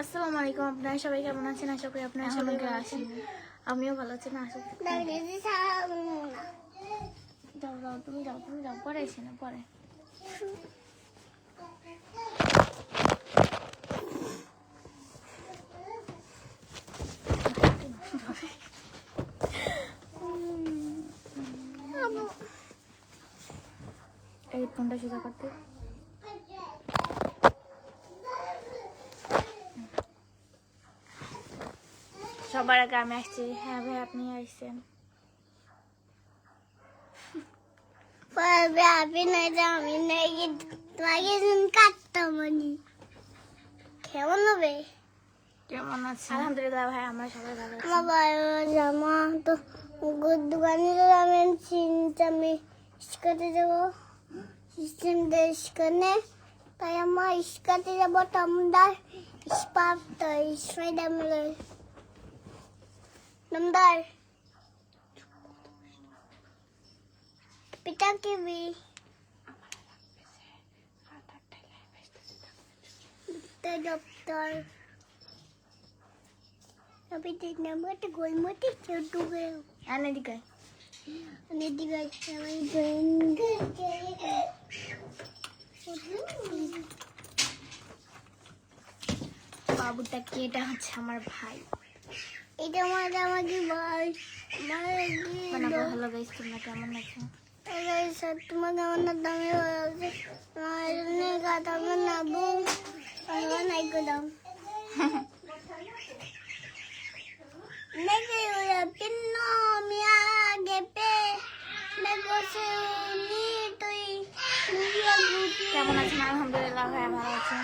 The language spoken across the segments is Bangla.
আসসালামু আলাইকুম, আপনারা সবাই কেমন আছেন? আশা করি আপনারা সবাই ভালো আছেন। আমিও ভালো আছি না, আশা করি। যাও যাও, তুমি যাও, পরে এসে না পরে। এই ফোনটা সোজা করতে। সবার আগে আমি আসছি। হ্যাঁ ভাই, আপনি আসছেন। কেমন হবে? কেমন আছে? আলহামদুলিল্লাহ ভাই, আমরা সবাই ভালো আছি। জামা তো দোকানে আমি আমি ইস্কাতে যাবো, সিস্টেম দিয়ে ইস্কানে, তাই আমার ইস্কাতে যাবো টমদার ইস্পাত স্পাইডার টমদার পিতা কিবি doctor tapi di nama tu gol mati cetu ke আনে দিকে ane diga sama বাবুটা কি? এটা হচ্ছে আমার ভাই। এটা আমাকে ভাই মানে ভালো গাইস, তোমরা কেমন আছো? তোমাকে আমার দামে আমার গাতা নাবু আমার নাই দাম Nege uya pinno mia gepe negose ni tui niya guti কেমন আছেন? আলহামদুলিল্লাহ ভাই, ভালো আছেন।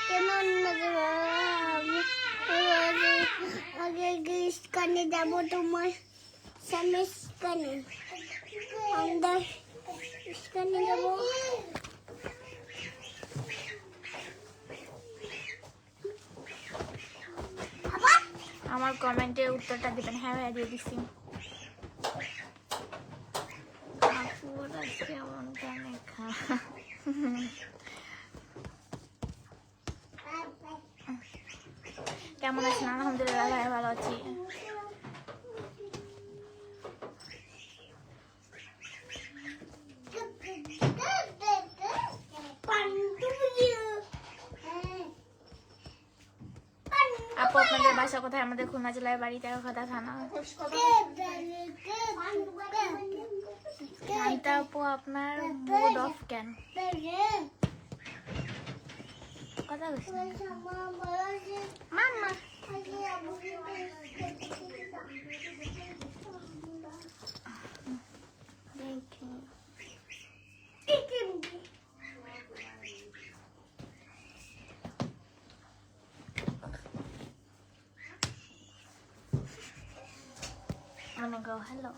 কেমন আগে গিস কানে যাবো তোমার সামিস কানে আমরা কানে যাবো আমার কমেন্টের উত্তরটা দিবেন। হ্যাঁ ভাই, দিয়ে দিচ্ছি। আপুর আজকে মনটা অনেক খারাপ। কেমন আছেন? আলহামদুলিল্লাহ ভাই, ভালো আছি। আপু, আপনাদের বাসা কোথায়? আমাদের খুলনা জেলায় বাড়ি, তেরোখাদা থানা। শান্তা আপু, আপনার মুড অফ কেন? কথা বলছি মাম্মা। হ্যালো,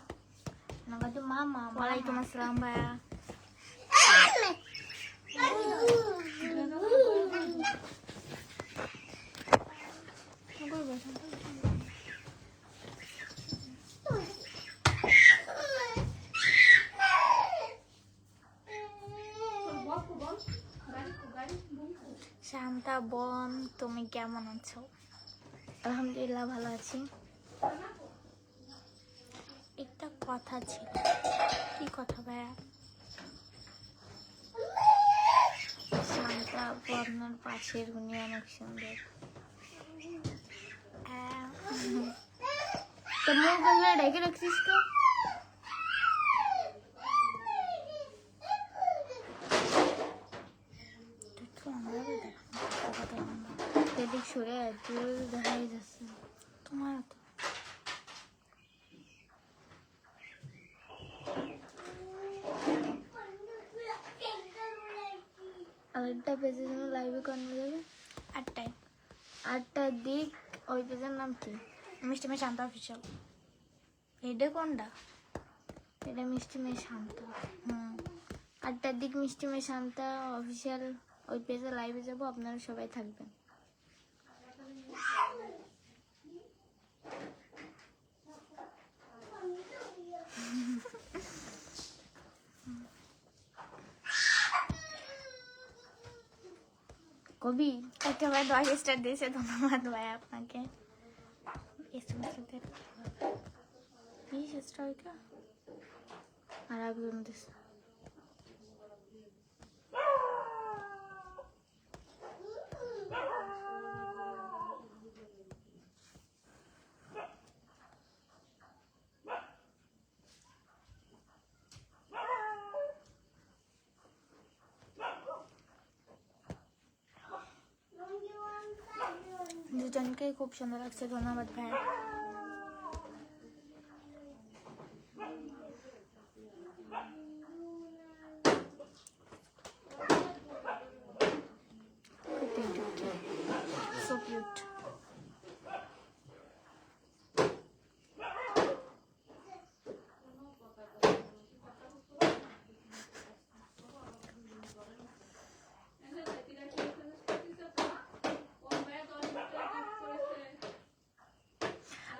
মামা। ওয়ালাইকুম আসসালাম ভাইয়া। শান্তা বোন, তুমি কেমন আছো? আলহামদুলিল্লাহ ভালো আছি। একটা কথা ছিল। কি কথা ভাইয়া? শান্তা আপু, আপনার পাশের উনি অনেক সুন্দর। তো মুখ গলা ঢেকে রাখছিস তো? এদিক সরে তুই দেখাই যাচ্ছে তোমার তো। আরেকটা পেজের জন্য লাইভে করানো যাবে 8টায়। 8টার দিক। ওই পেজের নাম কি? মিষ্টি মেয়ে শান্তা অফিসিয়াল। এটা কোনটা? এটা মিষ্টি মেয়ে শান্তা। 8টার দিক মিষ্টি মেয়ে শান্তা অফিসিয়াল ওই পেজে লাইভে যাবো, আপনারা সবাই থাকবেন। কবি একেবারে 10 স্টার দিয়েছে, ধন্যবাদ ভাই আপনাকে। আর একজন দিচ্ছে। দুজনকেই খুব সুন্দর লাগছে, ধন্যবাদ ভাই। So cute.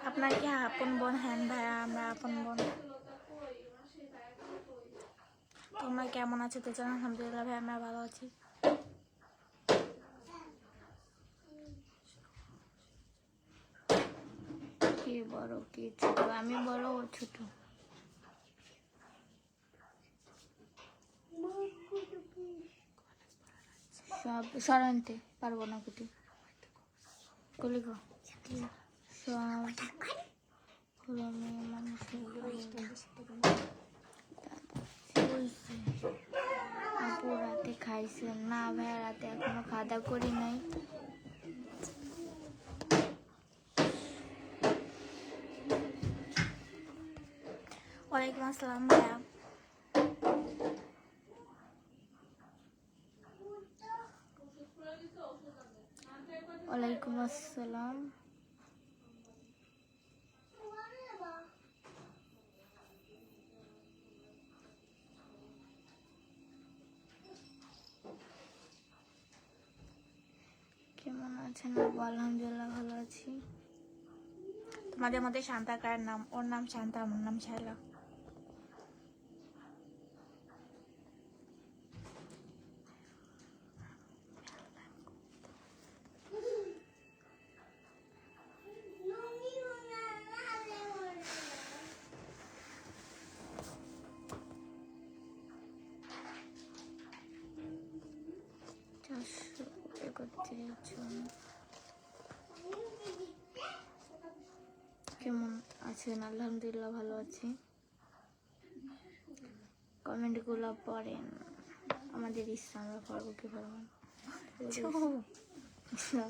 আপনার কি আপন বোন? হ্যাঁ ভাইয়া, আমরা আপন বোন। তোমরা কেমন আছো তো জানো? আলহামদুলিল্লাহ ভাই, আমরা ভালো আছি। কে বড় কে ছোট? আমি বড়, ও ছোট। সব সরান্তে পারবো না কুটি কলিগ সব হলো মেয়ে মানুষের আপু রাতে খাইছেন? না ভাইয়া, রাতে এখনো খাওয়া দাওয়া করি নাই। ওয়ালাইকুম আসসালাম ভাইয়া। ওয়ালাইকুম আসসালাম। কেমন আছেন? আলহামদুলিল্লাহ ভালো আছি। তোমাদের মধ্যে শান্তা কার নাম? ওর নাম শান্তা, আমার নাম শায়লা। কেমন আছেন? আলহামদুলিল্লাহ ভালো আছি। কমেন্টগুলো পড়েন, আমাদের ইচ্ছা, আমরা পড়বো কি পারবো না।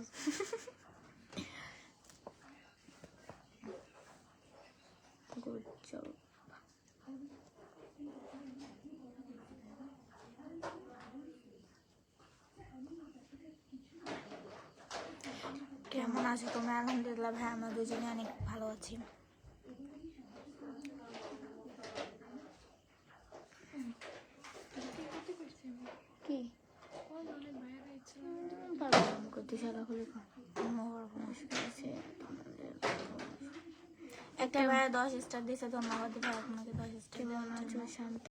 Good job. কেমন আছো তোমরা? আলহামদুলিল্লাহ ভাই, আমরা দুজনে অনেক ভালো আছি। কি একটা ভাই 10 স্টার দিয়েছে, ধন্যবাদ ভাই আপনাকে 10 স্টার। কেমন আছো শান্তি?